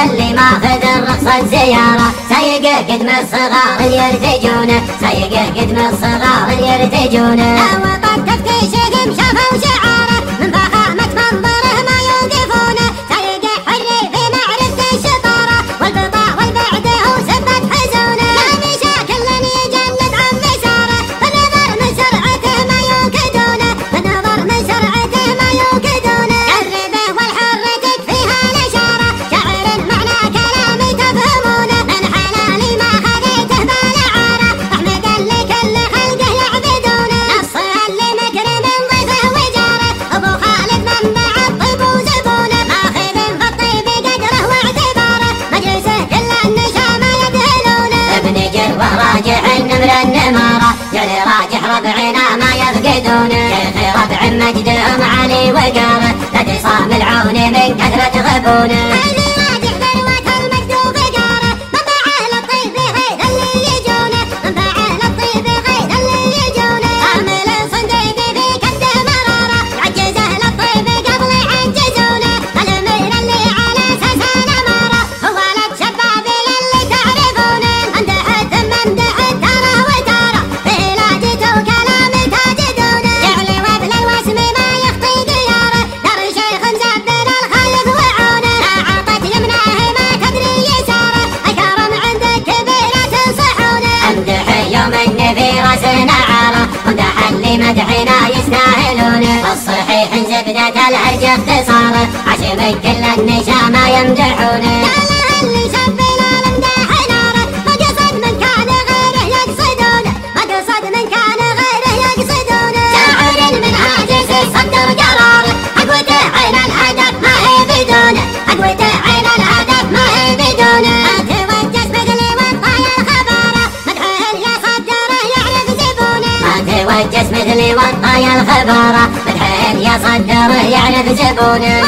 اللي ماخذ الرخصة زيارة سايق قدم الصغار يرتجونه، سايق قدم الصغار يرتجونه. وطن تفتيشهم شافوا شعاره من فخامة منظره ما يوقفونه، سايق حري في معرفة الشطارة والبطاء والبعده وسبت حزونه. لا مشاكل يجلد عن مساره بالنظر من سرعته ما يوكدونه، بالنظر من سرعته ما يوكدونه. قربه والحرتك فيها الاشاره شعر معنى كلامي تفهمونه، من حلالي ما خذيته بالعاره احمد اللي كل خلقه يعبدونه. نصها اللي مكرم ضيفه وجاره ابو خالد منبع الطيب وزبونه، ماخذ في الطيب قدره واعتباره مجلسه كل النشامه يدهلونه. ابن جروه راجع النمر النماره جري راجح ربعنا ما يفقدونه، شيخ ربع مجدهم علي وقاره لجصام العون من كثرة غبونه. هذه راجح ذروة المجد وفقاره منبع اهل الطيب غيد اللي يجونه، منبع اهل الطيب غيد اللي يجونه. عامل صنديق في كده مراره يعجز اهل الطيب قبل يعجزونه، الامير اللي على اساس الاماره هو ولد شباب اللي تعرفونه. عنده حد ممدح ترى وترى في لهجته وكلامه تجدونه، جعلي وابل الوسم ما يخطي دياره دار شيخ مزبل الخالق وعونه. لا عطت يمناه ما تدري يساره الكرم عندك كبيرة تنصحونه. امدح يوم النبي راسنا عاره وامدح اللي مدحنا يستاهلونه، الصحيح زبدة العرج اختصاره عشم كل النشامة يمدحونه. قالها اللي شبنا المداح ناره ما قصد من كان غيره يقصدونه، ما قصد من كان غيره يقصدونه. شاعر من عاجز صدر قراره عقوته عين الهدف ما هي بدونه، عقوته عين الهدف ما هي بدونه. ما توجس مثل وطايا الخباره مدحه يا صدره يعرف زبونه، ما توجس مثلي والطايا الخبارة مدحين يا صدره يعرف زبونه.